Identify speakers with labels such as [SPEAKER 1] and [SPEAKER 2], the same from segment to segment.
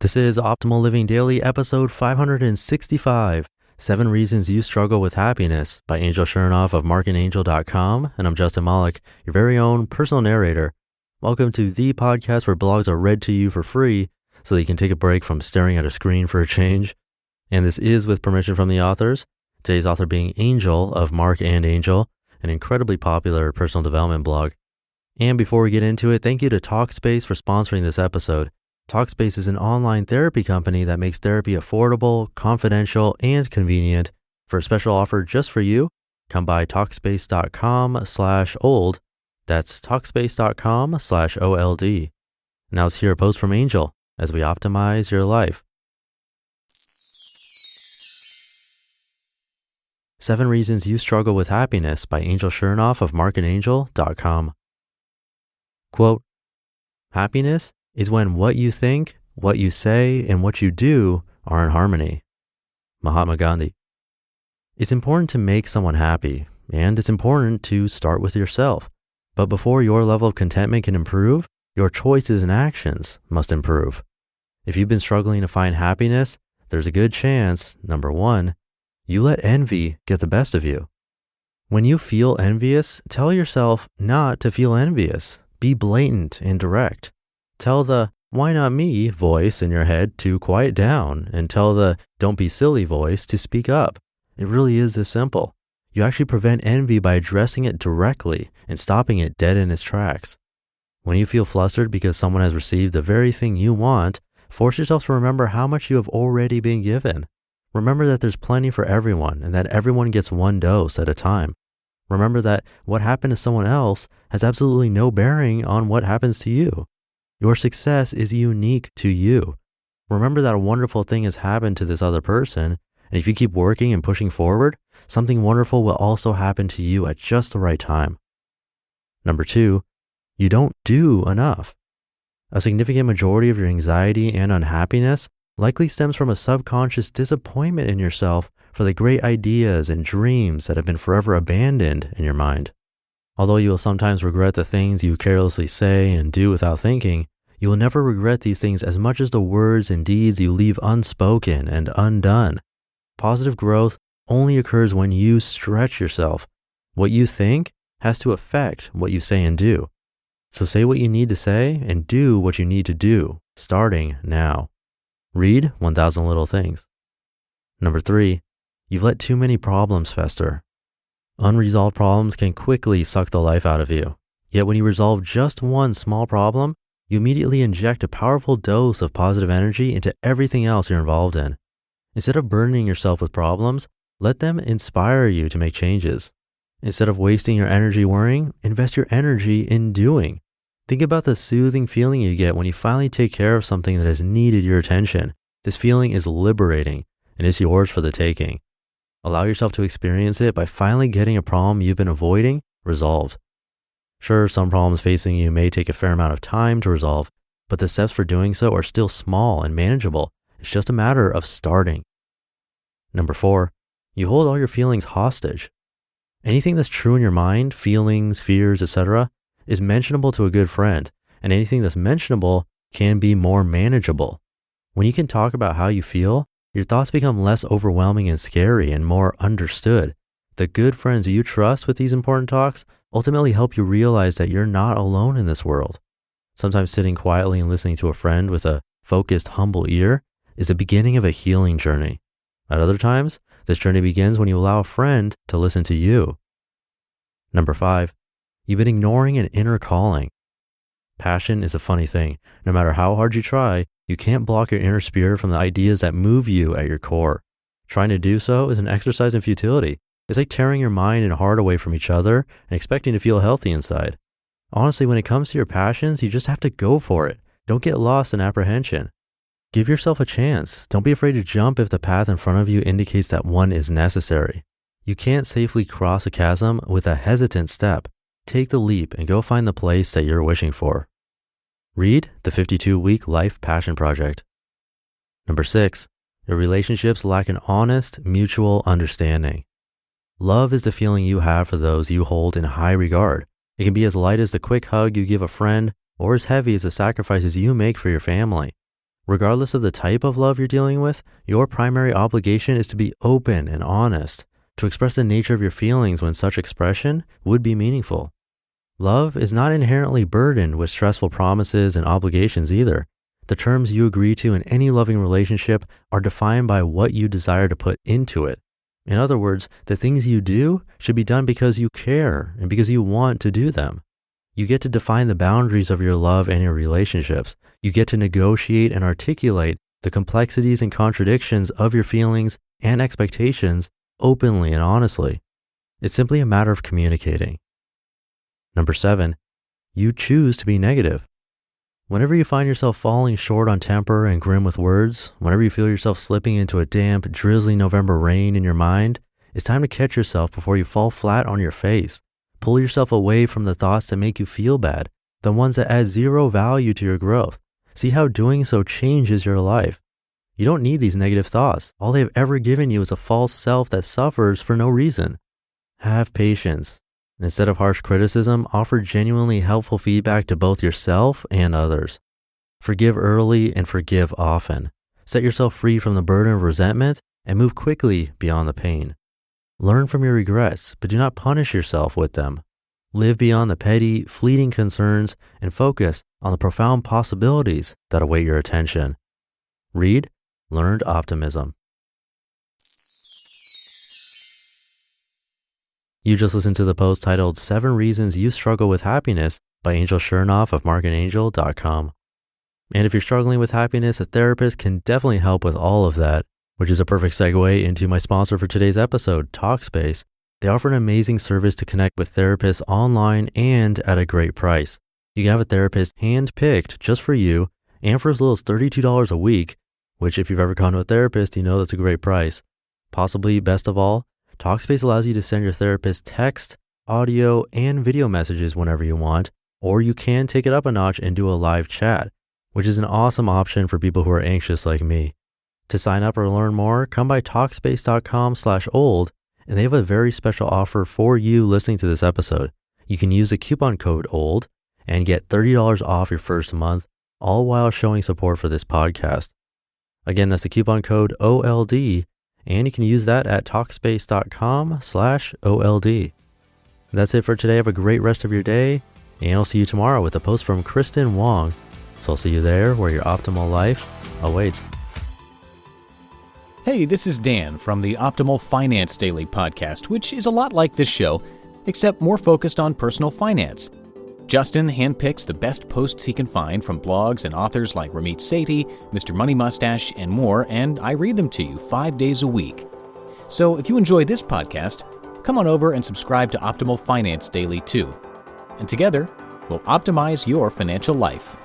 [SPEAKER 1] This is Optimal Living Daily, episode 565, 7 Reasons You Struggle with Happiness by Angel Chernoff of markandangel.com. And I'm Justin Malik, your very own personal narrator. Welcome to the podcast where blogs are read to you for free so that you can take a break from staring at a screen for a change. And this is with permission from the authors. Today's author being Angel of Marc and Angel, an incredibly popular personal development blog. And before we get into it, thank you to Talkspace for sponsoring this episode. Talkspace is an online therapy company that makes therapy affordable, confidential, and convenient. For a special offer just for you, come by Talkspace.com/old. That's Talkspace.com/OLD. Now let's hear a post from Angel as we optimize your life. 7 Reasons You Struggle with Happiness by Angel Chernoff of markandangel.com. Quote, happiness is when what you think, what you say, and what you do are in harmony. Mahatma Gandhi. It's important to make someone happy, and it's important to start with yourself. But before your level of contentment can improve, your choices and actions must improve. If you've been struggling to find happiness, there's a good chance, number 1, you let envy get the best of you. When you feel envious, tell yourself not to feel envious. Be blatant and direct. Tell the "why not me" voice in your head to quiet down and tell the "don't be silly" voice to speak up. It really is this simple. You actually prevent envy by addressing it directly and stopping it dead in its tracks. When you feel flustered because someone has received the very thing you want, force yourself to remember how much you have already been given. Remember that there's plenty for everyone and that everyone gets one dose at a time. Remember that what happened to someone else has absolutely no bearing on what happens to you. Your success is unique to you. Remember that a wonderful thing has happened to this other person, and if you keep working and pushing forward, something wonderful will also happen to you at just the right time. Number 2, you don't do enough. A significant majority of your anxiety and unhappiness likely stems from a subconscious disappointment in yourself for the great ideas and dreams that have been forever abandoned in your mind. Although you will sometimes regret the things you carelessly say and do without thinking, you will never regret these things as much as the words and deeds you leave unspoken and undone. Positive growth only occurs when you stretch yourself. What you think has to affect what you say and do. So say what you need to say and do what you need to do, starting now. Read 1,000 Little Things. Number 3, you've let too many problems fester. Unresolved problems can quickly suck the life out of you. Yet when you resolve just one small problem, you immediately inject a powerful dose of positive energy into everything else you're involved in. Instead of burdening yourself with problems, let them inspire you to make changes. Instead of wasting your energy worrying, invest your energy in doing. Think about the soothing feeling you get when you finally take care of something that has needed your attention. This feeling is liberating and it's yours for the taking. Allow yourself to experience it by finally getting a problem you've been avoiding resolved. Sure, some problems facing you may take a fair amount of time to resolve, but the steps for doing so are still small and manageable. It's just a matter of starting. Number 4, you hold all your feelings hostage. Anything that's true in your mind, feelings, fears, etc., is mentionable to a good friend, and anything that's mentionable can be more manageable. When you can talk about how you feel, your thoughts become less overwhelming and scary and more understood. The good friends you trust with these important talks ultimately help you realize that you're not alone in this world. Sometimes sitting quietly and listening to a friend with a focused, humble ear is the beginning of a healing journey. At other times, this journey begins when you allow a friend to listen to you. Number 5, you've been ignoring an inner calling. Passion is a funny thing. No matter how hard you try, you can't block your inner spirit from the ideas that move you at your core. Trying to do so is an exercise in futility. It's like tearing your mind and heart away from each other and expecting to feel healthy inside. Honestly, when it comes to your passions, you just have to go for it. Don't get lost in apprehension. Give yourself a chance. Don't be afraid to jump if the path in front of you indicates that one is necessary. You can't safely cross a chasm with a hesitant step. Take the leap and go find the place that you're wishing for. Read the 52-week Life Passion Project. Number 6, your relationships lack an honest, mutual understanding. Love is the feeling you have for those you hold in high regard. It can be as light as the quick hug you give a friend or as heavy as the sacrifices you make for your family. Regardless of the type of love you're dealing with, your primary obligation is to be open and honest, to express the nature of your feelings when such expression would be meaningful. Love is not inherently burdened with stressful promises and obligations either. The terms you agree to in any loving relationship are defined by what you desire to put into it. In other words, the things you do should be done because you care and because you want to do them. You get to define the boundaries of your love and your relationships. You get to negotiate and articulate the complexities and contradictions of your feelings and expectations openly and honestly. It's simply a matter of communicating. Number 7, you choose to be negative. Whenever you find yourself falling short on temper and grim with words, whenever you feel yourself slipping into a damp, drizzly November rain in your mind, it's time to catch yourself before you fall flat on your face. Pull yourself away from the thoughts that make you feel bad, the ones that add zero value to your growth. See how doing so changes your life. You don't need these negative thoughts. All they have ever given you is a false self that suffers for no reason. Have patience. Instead of harsh criticism, offer genuinely helpful feedback to both yourself and others. Forgive early and forgive often. Set yourself free from the burden of resentment and move quickly beyond the pain. Learn from your regrets, but do not punish yourself with them. Live beyond the petty, fleeting concerns and focus on the profound possibilities that await your attention. Read Learned Optimism. You just listened to the post titled 7 Reasons You Struggle with Happiness by Angel Chernoff of marcandangel.com. And if you're struggling with happiness, a therapist can definitely help with all of that, which is a perfect segue into my sponsor for today's episode, Talkspace. They offer an amazing service to connect with therapists online and at a great price. You can have a therapist hand-picked just for you and for as little as $32 a week, which if you've ever gone to a therapist, you know that's a great price. Possibly best of all, Talkspace allows you to send your therapist text, audio, and video messages whenever you want, or you can take it up a notch and do a live chat, which is an awesome option for people who are anxious like me. To sign up or learn more, come by Talkspace.com/old, and they have a very special offer for you listening to this episode. You can use the coupon code OLD and get $30 off your first month, all while showing support for this podcast. Again, that's the coupon code OLD, and you can use that at Talkspace.com/OLD. That's it for today. Have a great rest of your day, and I'll see you tomorrow with a post from Kristen Wong. So I'll see you there where your optimal life awaits.
[SPEAKER 2] Hey, this is Dan from the Optimal Finance Daily podcast, which is a lot like this show, except more focused on personal finance. Justin handpicks the best posts he can find from blogs and authors like Ramit Sethi, Mr. Money Mustache, and more, and I read them to you 5 days a week. So if you enjoy this podcast, come on over and subscribe to Optimal Finance Daily too. And together, we'll optimize your financial life.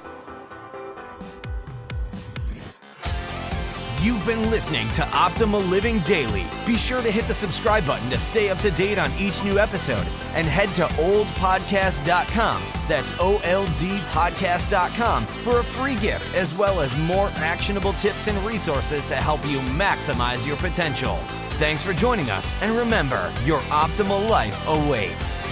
[SPEAKER 3] You've been listening to Optimal Living Daily. Be sure to hit the subscribe button to stay up to date on each new episode and head to oldpodcast.com. That's OLDpodcast.com for a free gift as well as more actionable tips and resources to help you maximize your potential. Thanks for joining us, and remember, your optimal life awaits.